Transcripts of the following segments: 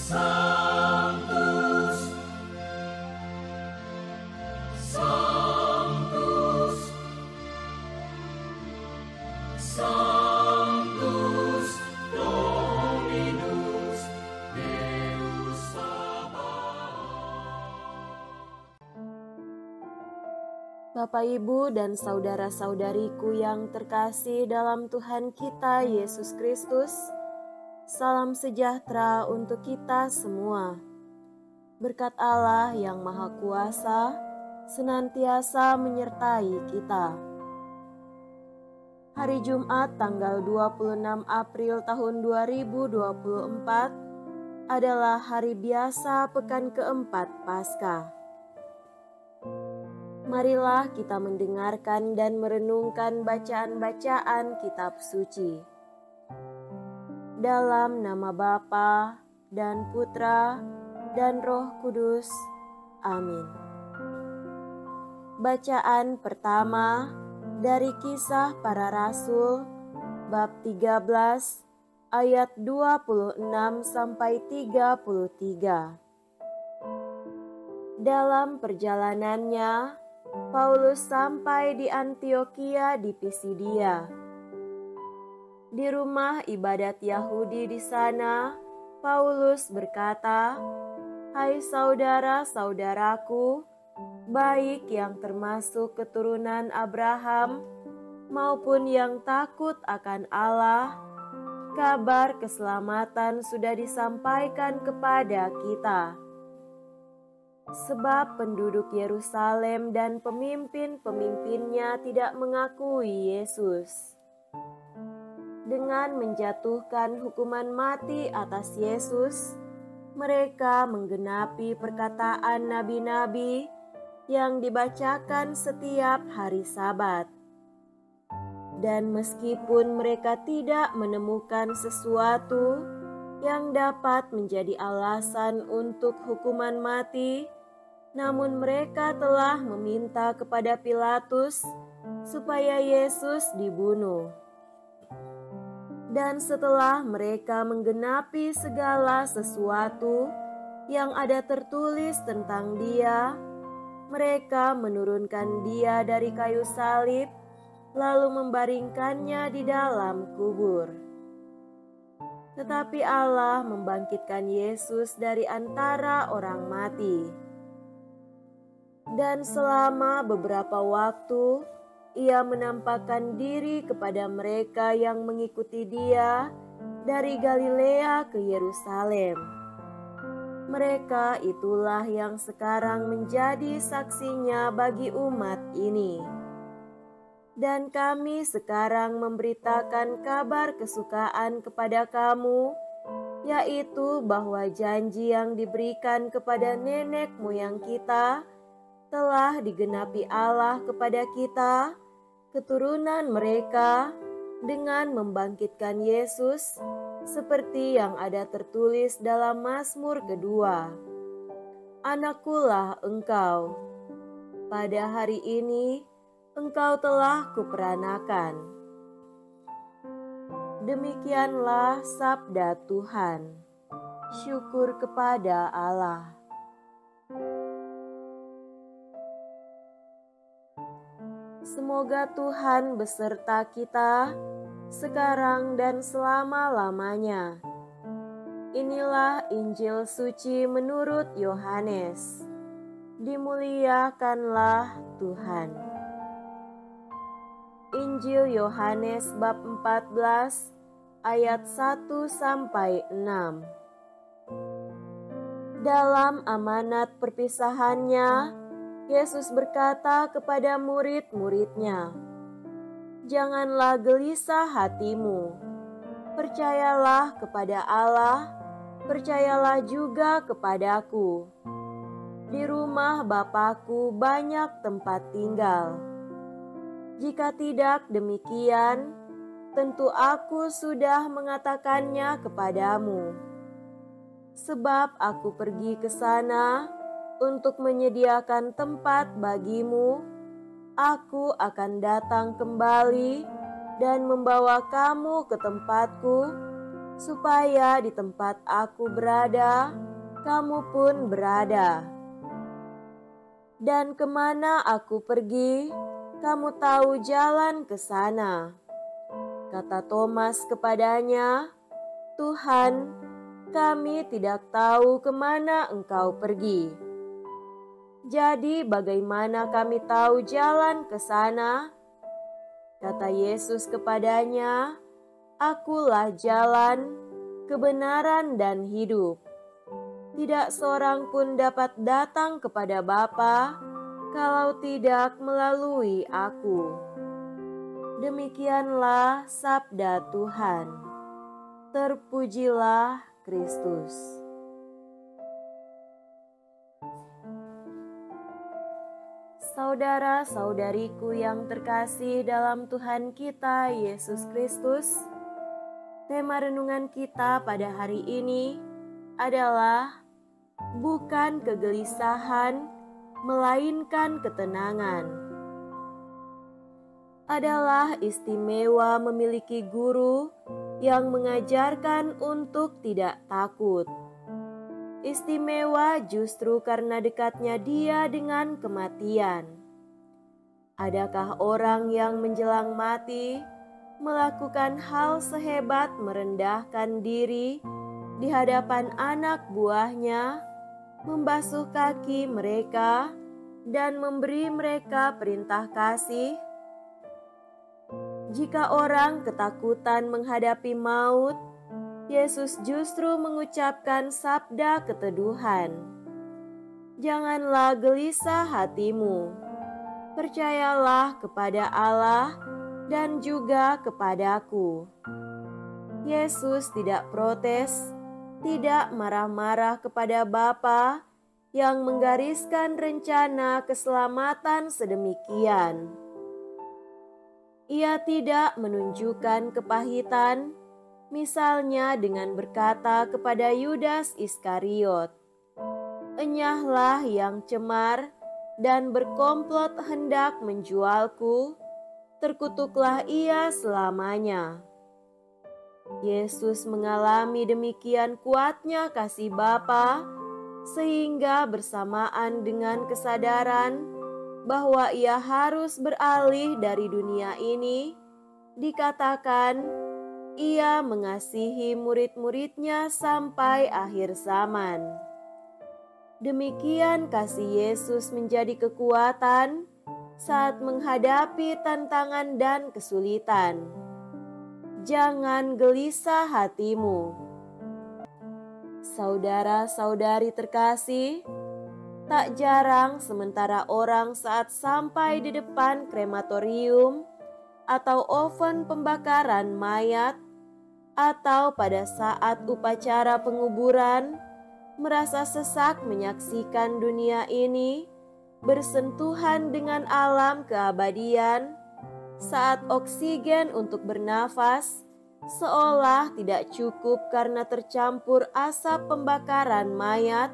Sanctus, Sanctus, Sanctus Dominus Deus Sabaoth. Bapak, Ibu, dan saudara-saudariku yang terkasih dalam Tuhan kita Yesus Kristus, salam sejahtera untuk kita semua. Berkat Allah yang Maha Kuasa senantiasa menyertai kita. Hari Jumat tanggal 26 April tahun 2024 adalah hari biasa pekan keempat Paskah. Marilah kita mendengarkan dan merenungkan bacaan-bacaan kitab suci. Dalam nama Bapa dan Putra dan Roh Kudus. Amin. Bacaan pertama dari Kisah Para Rasul bab 13 ayat 26 sampai 33. Dalam perjalanannya, Paulus sampai di Antiokhia di Pisidia. Di rumah ibadat Yahudi di sana, Paulus berkata, "Hai saudara-saudaraku, baik yang termasuk keturunan Abraham maupun yang takut akan Allah, kabar keselamatan sudah disampaikan kepada kita. Sebab penduduk Yerusalem dan pemimpin-pemimpinnya tidak mengakui Yesus. Dengan menjatuhkan hukuman mati atas Yesus, mereka menggenapi perkataan nabi-nabi yang dibacakan setiap hari Sabat. Dan meskipun mereka tidak menemukan sesuatu yang dapat menjadi alasan untuk hukuman mati, namun mereka telah meminta kepada Pilatus supaya Yesus dibunuh. Dan setelah mereka menggenapi segala sesuatu yang ada tertulis tentang Dia, mereka menurunkan Dia dari kayu salib, lalu membaringkannya di dalam kubur. Tetapi Allah membangkitkan Yesus dari antara orang mati. Dan selama beberapa waktu, Ia menampakkan diri kepada mereka yang mengikuti Dia dari Galilea ke Yerusalem. Mereka itulah yang sekarang menjadi saksinya bagi umat ini. Dan kami sekarang memberitakan kabar kesukaan kepada kamu, yaitu bahwa janji yang diberikan kepada nenek moyang kita telah digenapi Allah kepada kita, keturunan mereka, dengan membangkitkan Yesus, seperti yang ada tertulis dalam Mazmur kedua. Anakkulah engkau, pada hari ini engkau telah kuperanakan. Demikianlah sabda Tuhan. Syukur kepada Allah. Semoga Tuhan beserta kita sekarang dan selama-lamanya. Inilah Injil suci menurut Yohanes. Dimuliakanlah Tuhan. Injil Yohanes bab 14 ayat 1 sampai 6. Dalam amanat perpisahannya, Yesus berkata kepada murid-muridnya, "Janganlah gelisah hatimu. Percayalah kepada Allah, percayalah juga kepadaku. Di rumah Bapa-Ku banyak tempat tinggal. Jika tidak demikian, tentu Aku sudah mengatakannya kepadamu. Sebab Aku pergi ke sana untuk menyediakan tempat bagimu. Aku akan datang kembali dan membawa kamu ke tempatku, supaya di tempat aku berada, kamu pun berada. Dan kemana aku pergi, kamu tahu jalan ke sana. Kata Thomas kepadanya, Tuhan, kami tidak tahu kemana Engkau pergi. Jadi bagaimana kami tahu jalan ke sana? Kata Yesus kepadanya, Akulah jalan, kebenaran dan hidup. Tidak seorang pun dapat datang kepada Bapa kalau tidak melalui aku. Demikianlah sabda Tuhan. Terpujilah Kristus. Saudara-saudariku yang terkasih dalam Tuhan kita Yesus Kristus, tema renungan kita pada hari ini adalah bukan kegelisahan, melainkan ketenangan. Adalah istimewa memiliki guru yang mengajarkan untuk tidak takut. Istimewa justru karena dekatnya dia dengan kematian. Adakah orang yang menjelang mati melakukan hal sehebat merendahkan diri di hadapan anak buahnya, membasuh kaki mereka, dan memberi mereka perintah kasih? Jika orang ketakutan menghadapi maut, Yesus justru mengucapkan sabda keteduhan. Janganlah gelisah hatimu, percayalah kepada Allah dan juga kepadaku. Yesus tidak protes, tidak marah-marah kepada Bapa yang menggariskan rencana keselamatan sedemikian. Ia tidak menunjukkan kepahitan, misalnya dengan berkata kepada Yudas Iskariot, "Enyahlah yang cemar dan berkomplot hendak menjualku, terkutuklah ia selamanya." Yesus mengalami demikian kuatnya kasih Bapa, sehingga bersamaan dengan kesadaran bahwa ia harus beralih dari dunia ini, dikatakan ia mengasihi murid-muridnya sampai akhir zaman. Demikian kasih Yesus menjadi kekuatan saat menghadapi tantangan dan kesulitan. Jangan gelisah hatimu. Saudara-saudari terkasih, tak jarang sementara orang saat sampai di depan krematorium atau oven pembakaran mayat, atau pada saat upacara penguburan, merasa sesak menyaksikan dunia ini bersentuhan dengan alam keabadian, saat oksigen untuk bernafas seolah tidak cukup karena tercampur asap pembakaran mayat,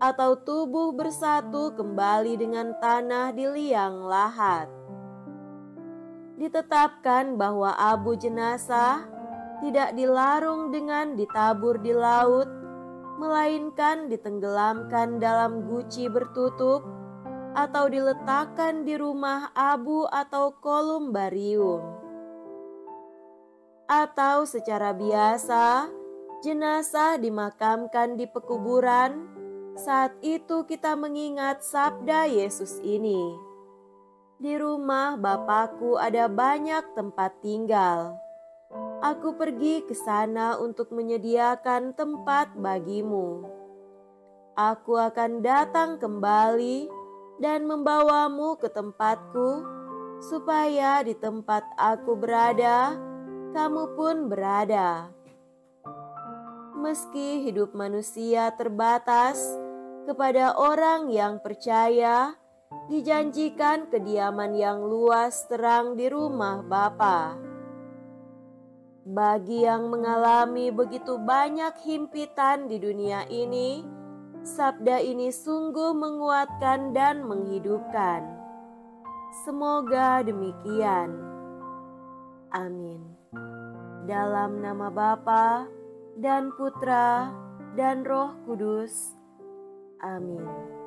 atau tubuh bersatu kembali dengan tanah di liang lahat. Ditetapkan bahwa abu jenazah tidak dilarung dengan ditabur di laut, melainkan ditenggelamkan dalam guci bertutup atau diletakkan di rumah abu atau kolumbarium. Atau secara biasa, jenazah dimakamkan di pekuburan. Saat itu kita mengingat sabda Yesus ini, "Di rumah Bapakku ada banyak tempat tinggal. Aku pergi ke sana untuk menyediakan tempat bagimu. Aku akan datang kembali dan membawamu ke tempatku, supaya di tempat aku berada, kamu pun berada." Meski hidup manusia terbatas, kepada orang yang percaya dijanjikan kediaman yang luas terang di rumah Bapa. Bagi yang mengalami begitu banyak himpitan di dunia ini, sabda ini sungguh menguatkan dan menghidupkan. Semoga demikian. Amin. Dalam nama Bapa dan Putra, dan Roh Kudus. Amin.